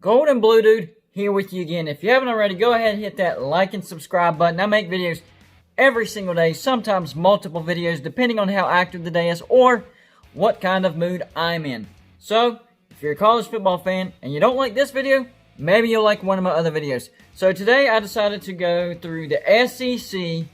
Golden Blue Dude here with you again. If you haven't already, go ahead and hit that like and subscribe button. I make videos every single day, sometimes multiple videos, depending on how active the day is or what kind of mood I'm in. So, if you're a college football fan and you don't like this video, maybe you'll like one of my other videos. So today I decided to go through the SEC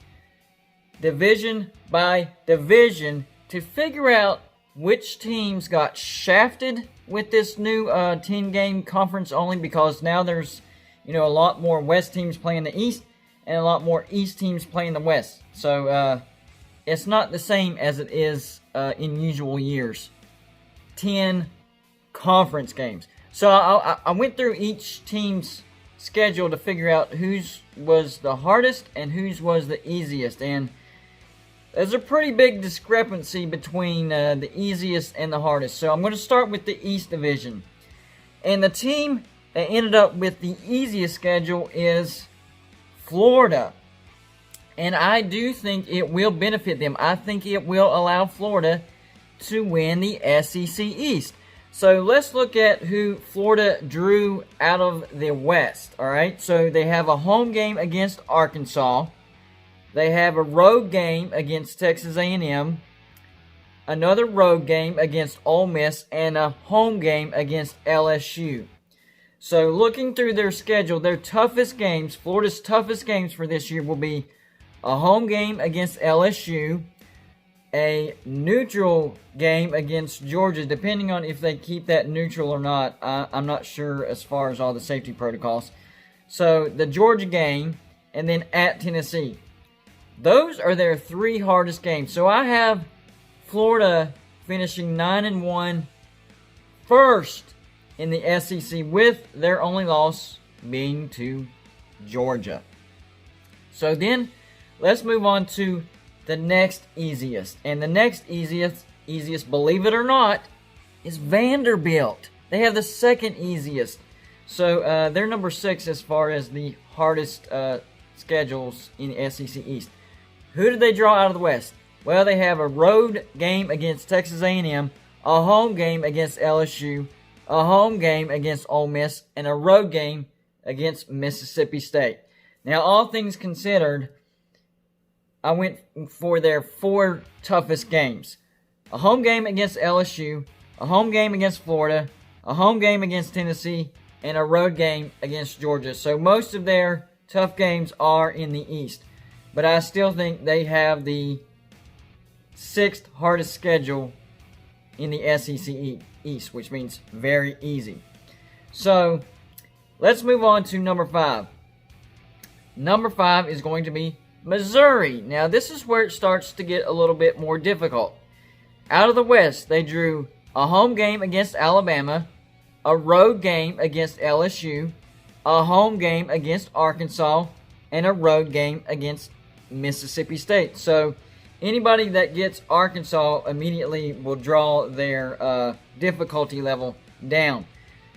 division by division to figure out which teams got shafted with this new 10-game conference only, because now there's, a lot more West teams playing the East and a lot more East teams playing the West. So it's not the same as it is in usual years. 10 conference games. So I went through each team's schedule to figure out whose was the hardest and whose was the easiest. And there's a pretty big discrepancy between the easiest and the hardest. So I'm going to start with the East Division. And the team that ended up with the easiest schedule is Florida. And I do think it will benefit them. I think it will allow Florida to win the SEC East. So let's look at who Florida drew out of the West. Alright, so they have a home game against Arkansas. They have a road game against Texas A&M, another road game against Ole Miss, and a home game against LSU. So looking through their schedule, their toughest games, Florida's toughest games for this year will be a home game against LSU, a neutral game against Georgia, depending on if they keep that neutral or not. I'm not sure as far as all the safety protocols. So the Georgia game, and then at Tennessee. Those are their three hardest games. So I have Florida finishing 9-1 first in the SEC, with their only loss being to Georgia. So then let's move on to the next easiest. And the next easiest, believe it or not, is Vanderbilt. They have the second easiest. So they're number 6 as far as the hardest schedules in the SEC East. Who did they draw out of the West? Well, they have a road game against Texas A&M, a home game against LSU, a home game against Ole Miss, and a road game against Mississippi State. Now, all things considered, I went for their 4 toughest games. A home game against LSU, a home game against Florida, a home game against Tennessee, and a road game against Georgia. So most of their tough games are in the East. But I still think they have the 6th hardest schedule in the SEC East, which means very easy. So, let's move on to number 5. Number 5 is going to be Missouri. Now, this is where it starts to get a little bit more difficult. Out of the West, they drew a home game against Alabama, a road game against LSU, a home game against Arkansas, and a road game against Mississippi State. So anybody that gets Arkansas immediately will draw their difficulty level down.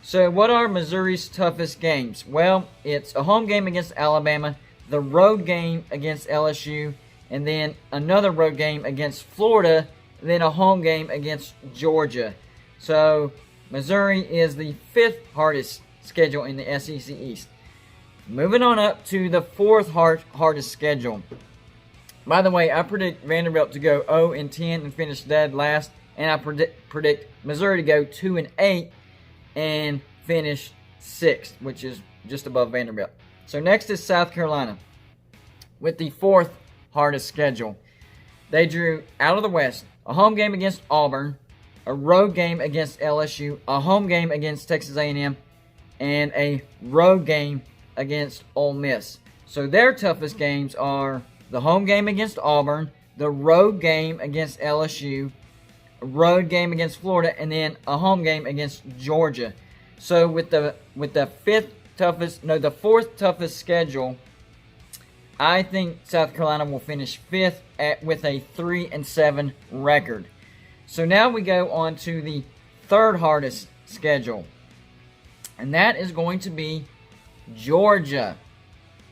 So what are Missouri's toughest games? Well, it's a home game against Alabama, the road game against LSU, and then another road game against Florida, and then a home game against Georgia. So Missouri is the 5th hardest schedule in the SEC East. Moving on up to the 4th hardest schedule. By the way, I predict Vanderbilt to go 0-10 and finish dead last. And I predict Missouri to go 2-8 and finish 6th, which is just above Vanderbilt. So next is South Carolina with the 4th hardest schedule. They drew out of the West a home game against Auburn, a road game against LSU, a home game against Texas A&M, and a road game against Ole Miss. So their toughest games are the home game against Auburn, the road game against LSU, a road game against Florida, and then a home game against Georgia. So with the 4th toughest schedule, I think South Carolina will finish 5th with a 3-7 record. So now we go on to the 3rd hardest schedule, and that is going to be Georgia.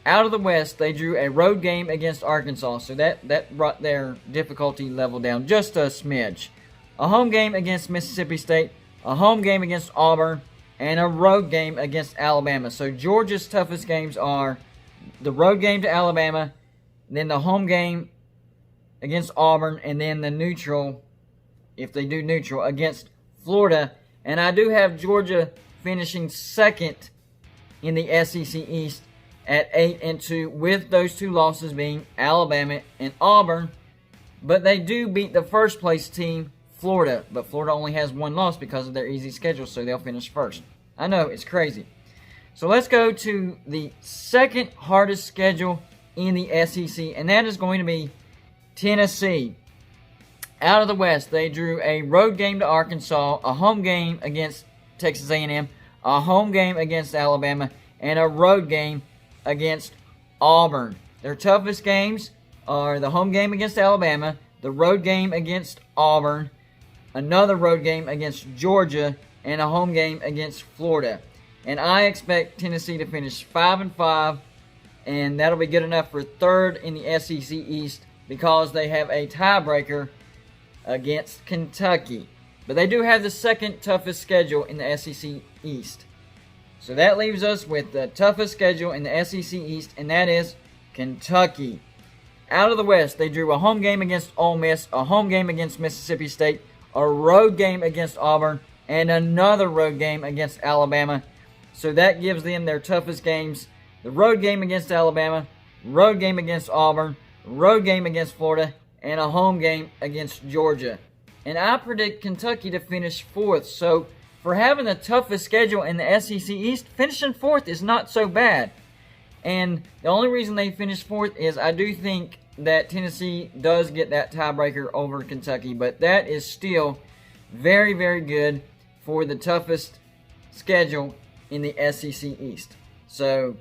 Out of the West, they drew a road game against Arkansas, so that brought their difficulty level down just a smidge. A home game against Mississippi State, a home game against Auburn, and a road game against Alabama. So Georgia's toughest games are the road game to Alabama, then the home game against Auburn, and then the neutral, if they do neutral, against Florida. And I do have Georgia finishing second in the SEC East at 8-2, with those two losses being Alabama and Auburn. But they do beat the first place team, Florida. But Florida only has one loss because of their easy schedule, so they'll finish first. I know, it's crazy. So let's go to the second hardest schedule in the SEC, and that is going to be Tennessee. Out of the West, they drew a road game to Arkansas, a home game against Texas A&M, a home game against Alabama, and a road game against Auburn. Their toughest games are the home game against Alabama, the road game against Auburn, another road game against Georgia, and a home game against Florida. And I expect Tennessee to finish 5-5, and that'll be good enough for third in the SEC East because they have a tiebreaker against Kentucky. But they do have the second toughest schedule in the SEC East. So that leaves us with the toughest schedule in the SEC East, and that is Kentucky. Out of the West, they drew a home game against Ole Miss, a home game against Mississippi State, a road game against Auburn, and another road game against Alabama. So that gives them their toughest games: the road game against Alabama, road game against Auburn, road game against Florida, and a home game against Georgia. And I predict Kentucky to finish fourth. So for having the toughest schedule in the SEC East, finishing fourth is not so bad. And the only reason they finished fourth is I do think that Tennessee does get that tiebreaker over Kentucky, but that is still very, very good for the toughest schedule in the SEC East. So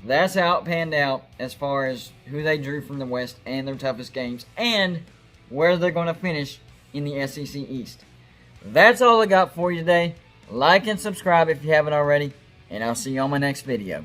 that's how it panned out as far as who they drew from the West and their toughest games and where they're going to finish in the SEC East. That's all I got for you today. Like and subscribe if you haven't already, and I'll see you on my next video.